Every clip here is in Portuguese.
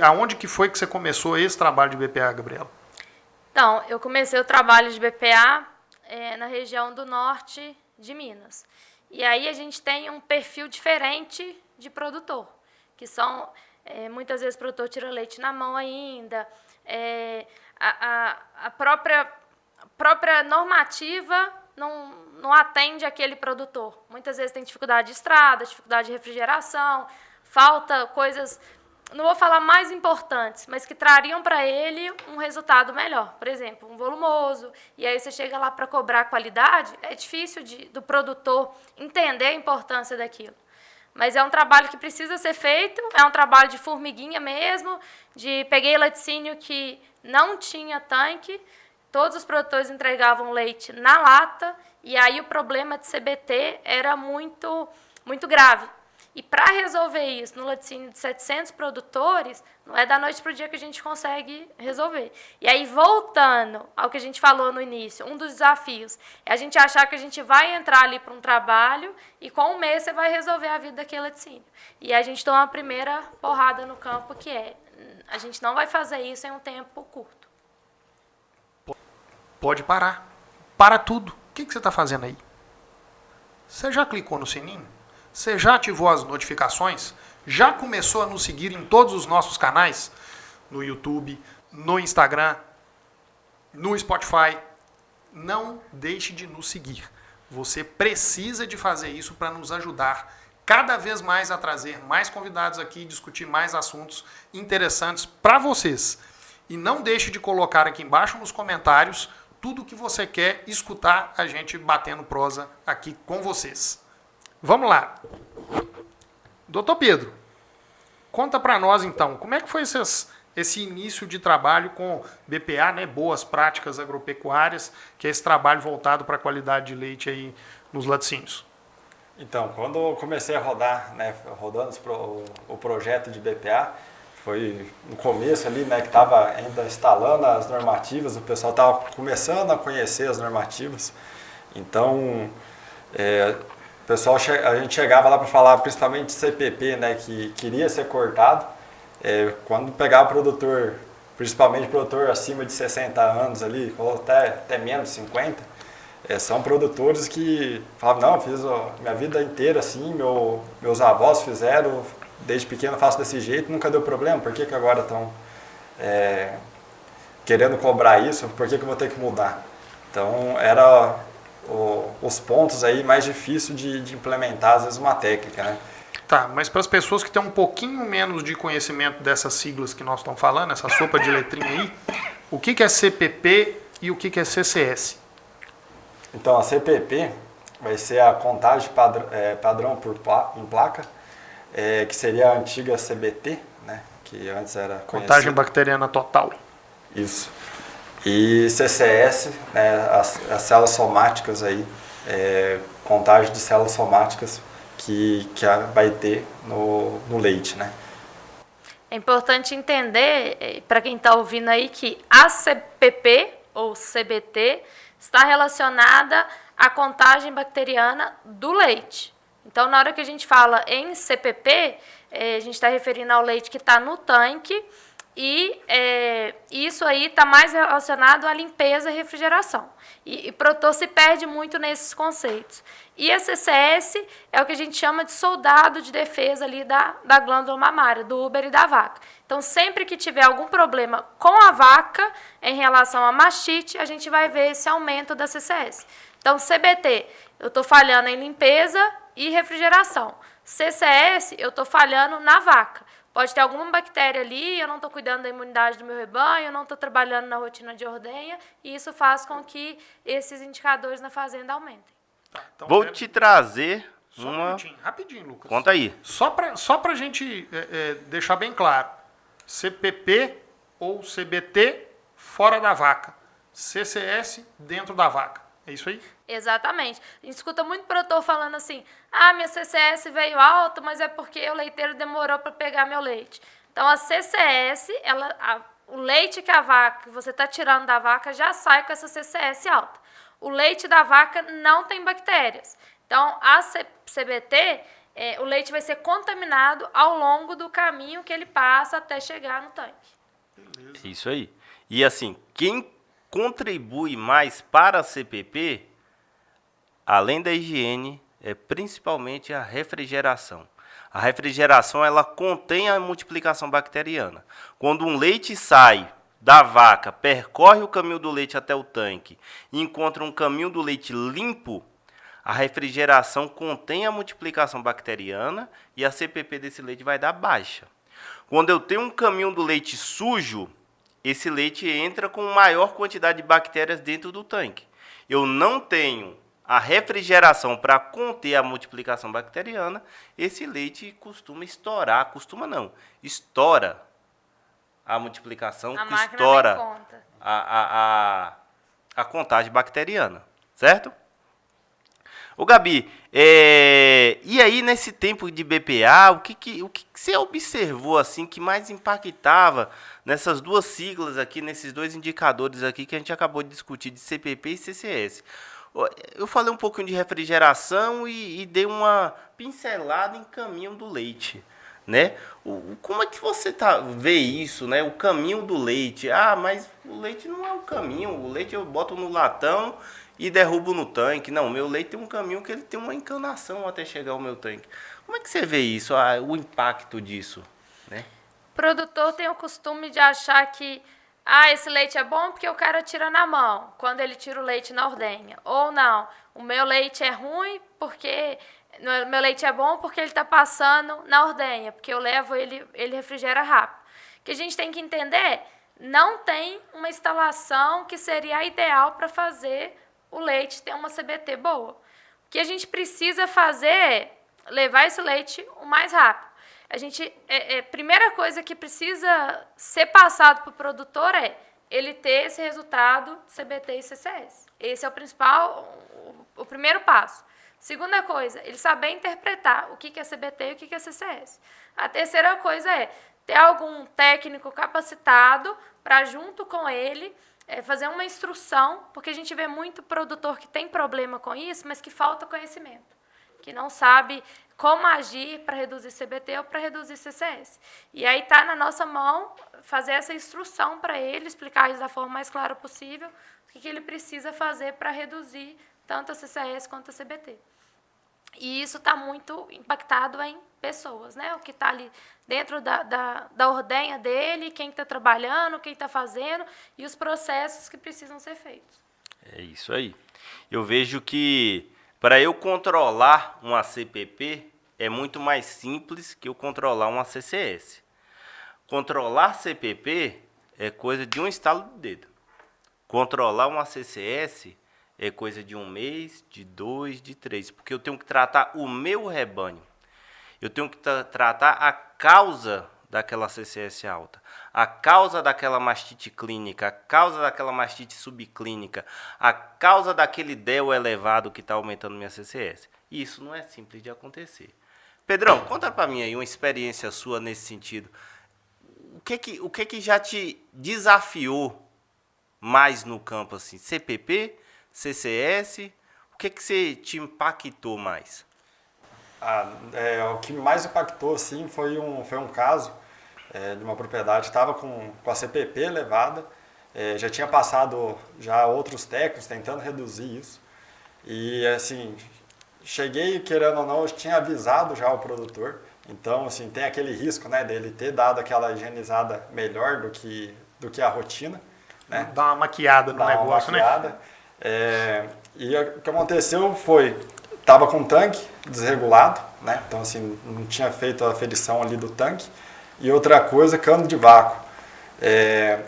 aonde que foi que você começou esse trabalho de BPA, Gabriela? Então, eu comecei o trabalho de BPA na região do norte de Minas. E aí a gente tem um perfil diferente de produtor, que são, muitas vezes, o produtor tira leite na mão ainda, a própria normativa não atende aquele produtor. Muitas vezes tem dificuldade de estrada, dificuldade de refrigeração, falta coisas, não vou falar mais importantes, mas que trariam para ele um resultado melhor. Por exemplo, um volumoso, e aí você chega lá para cobrar qualidade, é difícil do produtor entender a importância daquilo. Mas é um trabalho que precisa ser feito, é um trabalho de formiguinha mesmo, peguei laticínio que não tinha tanque, todos os produtores entregavam leite na lata, e aí o problema de CBT era muito, muito grave. E para resolver isso no laticínio de 700 produtores, não é da noite para o dia que a gente consegue resolver. E aí, voltando ao que a gente falou no início, um dos desafios é a gente achar que a gente vai entrar ali para um trabalho e com um mês você vai resolver a vida daquele laticínio. E a gente toma a primeira porrada no campo, que a gente não vai fazer isso em um tempo curto. Pode parar. Para tudo. O que você está fazendo aí? Você já clicou no sininho? Você já ativou as notificações? Já começou a nos seguir em todos os nossos canais? No YouTube, no Instagram, no Spotify? Não deixe de nos seguir. Você precisa de fazer isso para nos ajudar cada vez mais a trazer mais convidados aqui e discutir mais assuntos interessantes para vocês. E não deixe de colocar aqui embaixo nos comentários tudo o que você quer escutar a gente batendo prosa aqui com vocês. Vamos lá. Doutor Pedro, conta para nós então, como é que foi esse início de trabalho com BPA, né, Boas Práticas Agropecuárias, que é esse trabalho voltado para a qualidade de leite aí nos laticínios? Então, quando eu comecei a rodar, né, rodando o projeto de BPA, foi no começo ali, né, que estava ainda instalando as normativas, o pessoal estava começando a conhecer as normativas. Então, o pessoal, a gente chegava lá para falar principalmente de CPP, né, que queria ser cortado. Quando pegava o produtor, principalmente produtor acima de 60 anos ali, ou até menos de 50, são produtores que falavam, não, fiz minha vida inteira assim, meus avós fizeram, desde pequeno faço desse jeito, nunca deu problema, por que agora estão querendo cobrar isso, por que eu vou ter que mudar? Então, era os pontos aí mais difíceis de implementar, às vezes, uma técnica, né? Tá, mas para as pessoas que têm um pouquinho menos de conhecimento dessas siglas que nós estamos falando, essa sopa de letrinha aí, o que é CPP e o que é CCS? Então, a CPP vai ser a contagem padrão em placa, que seria a antiga CBT, né? Que antes era conhecida. Contagem bacteriana total. Isso. E CCS, né, as células somáticas aí, contagem de células somáticas que vai ter no leite, né? É importante entender, para quem está ouvindo aí, que a CPP, ou CBT, está relacionada à contagem bacteriana do leite. Então, na hora que a gente fala em CPP, a gente está referindo ao leite que está no tanque, e isso aí está mais relacionado à limpeza e refrigeração. E o produtor se perde muito nesses conceitos. E a CCS é o que a gente chama de soldado de defesa ali da glândula mamária, do úbero e da vaca. Então, sempre que tiver algum problema com a vaca em relação à mastite, a gente vai ver esse aumento da CCS. Então, CBT, eu estou falhando em limpeza e refrigeração. CCS, eu estou falhando na vaca. Pode ter alguma bactéria ali, eu não estou cuidando da imunidade do meu rebanho, eu não estou trabalhando na rotina de ordenha, e isso faz com que esses indicadores na fazenda aumentem. Tá, então vou te trazer só um minutinho, rapidinho, Lucas. Conta aí. Só para a gente deixar bem claro. CPP ou CBT fora da vaca. CCS dentro da vaca. É isso aí? Exatamente. A gente escuta muito produtor falando assim, minha CCS veio alta, mas é porque o leiteiro demorou para pegar meu leite. Então, a CCS, o leite que você está tirando da vaca já sai com essa CCS alta. O leite da vaca não tem bactérias. Então, a CBT o leite vai ser contaminado ao longo do caminho que ele passa até chegar no tanque. Beleza. Isso aí. E assim, quem contribui mais para a CPP, além da higiene, é principalmente a refrigeração. A refrigeração, ela contém a multiplicação bacteriana. Quando um leite sai da vaca, percorre o caminho do leite até o tanque e encontra um caminho do leite limpo, a refrigeração contém a multiplicação bacteriana e a CPP desse leite vai dar baixa. Quando eu tenho um caminho do leite sujo, esse leite entra com maior quantidade de bactérias dentro do tanque. Eu não tenho a refrigeração para conter a multiplicação bacteriana, esse leite costuma estourar, estoura a multiplicação, que estoura a contagem bacteriana, certo? Ô Gabi, e aí nesse tempo de BPA, o que você observou assim que mais impactava nessas duas siglas aqui, nesses dois indicadores aqui que a gente acabou de discutir, de CPP e CCS? Eu falei um pouquinho de refrigeração e dei uma pincelada em caminho do leite, né? Como é que você vê isso, né? O caminho do leite. Ah, mas o leite não é o caminho. O leite eu boto no latão e derrubo no tanque. Não, meu leite tem um caminho que ele tem uma encanação até chegar ao meu tanque. Como é que você vê isso, o impacto disso, né? O produtor tem o costume de achar que esse leite é bom porque o cara tira na mão, quando ele tira o leite na ordenha. Ou não, o meu leite é ruim porque... Meu leite é bom porque ele está passando na ordenha, porque eu levo ele refrigera rápido. O que a gente tem que entender, não tem uma instalação que seria a ideal para fazer o leite ter uma CBT boa. O que a gente precisa fazer é levar esse leite o mais rápido. Primeira coisa que precisa ser passado para o produtor é ele ter esse resultado de CBT e CCS. Esse é o primeiro passo. Segunda coisa, ele saber interpretar o que é CBT e o que é CCS. A terceira coisa é ter algum técnico capacitado para, junto com ele, fazer uma instrução, porque a gente vê muito produtor que tem problema com isso, mas que falta conhecimento, que não sabe como agir para reduzir CBT ou para reduzir CCS. E aí está na nossa mão fazer essa instrução para ele, explicar isso da forma mais clara possível, o que ele precisa fazer para reduzir tanto a CCS quanto a CBT. E isso está muito impactado em pessoas, né? O que está ali dentro da ordenha dele, quem está trabalhando, quem está fazendo e os processos que precisam ser feitos. É isso aí. Eu vejo que para eu controlar uma CPP é muito mais simples que eu controlar uma CCS. Controlar CPP é coisa de um estalo de dedo. Controlar uma CCS é coisa de 1 mês, de 2, de 3, porque eu tenho que tratar o meu rebanho. Eu tenho que tratar a causa daquela CCS alta, a causa daquela mastite clínica, a causa daquela mastite subclínica, a causa daquele DEL elevado que está aumentando minha CCS. E isso não é simples de acontecer. Pedrão, conta para mim aí uma experiência sua nesse sentido. O que já te desafiou mais no campo, assim? CPP, CCS, o que você te impactou mais? O que mais impactou assim, foi um caso de uma propriedade, estava com a CPP elevada, já tinha passado já outros técnicos tentando reduzir isso, e assim, cheguei, querendo ou não, eu tinha avisado já o produtor, então assim, tem aquele risco, né, dele ter dado aquela higienizada melhor do que a rotina, né? Dá uma maquiada no negócio, né? E o que aconteceu foi, estava com o tanque desregulado, né? Então assim, não tinha feito a aferição ali do tanque. E outra coisa, cano de vácuo.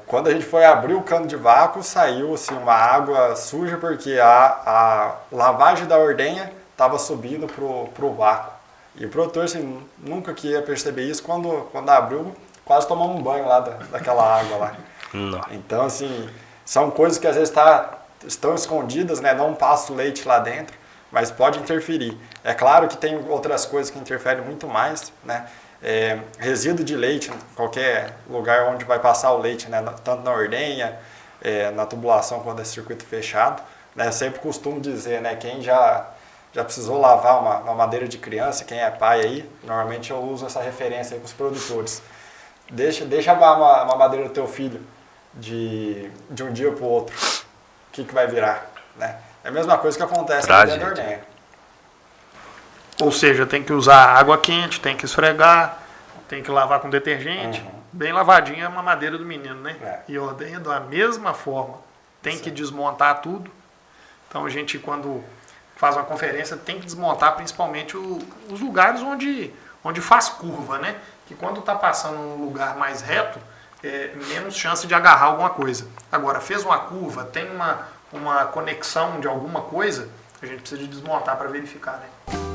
Quando a gente foi abrir o cano de vácuo, saiu assim, uma água suja, porque a lavagem da ordenha estava subindo pro vácuo. E o produtor assim, nunca que ia perceber isso, quando abriu, quase tomamos um banho lá daquela água lá. Não. Então assim, são coisas que às vezes estão escondidas, né? Não passa o leite lá dentro, mas pode interferir. É claro que tem outras coisas que interferem muito mais, né? Resíduo de leite em qualquer lugar onde vai passar o leite, né? Tanto na ordenha, na tubulação quando é circuito fechado, né? Sempre costumo dizer, né? Quem já já precisou lavar uma madeira de criança, quem é pai aí, normalmente eu uso essa referência aí com os produtores. Deixa uma madeira do teu filho de um dia para o outro. O que vai virar? Né? É a mesma coisa que acontece aqui dentro da ordenha. Ou seja, tem que usar água quente, tem que esfregar, tem que lavar com detergente. Bem lavadinha é uma madeira do menino, né? E a ordenha da mesma forma. Tem que desmontar tudo. Então a gente, quando faz uma conferência, tem que desmontar principalmente os lugares onde faz curva, né? Que quando está passando um lugar mais reto, menos chance de agarrar alguma coisa. Agora, fez uma curva, tem uma conexão de alguma coisa, a gente precisa de desmontar para verificar, né?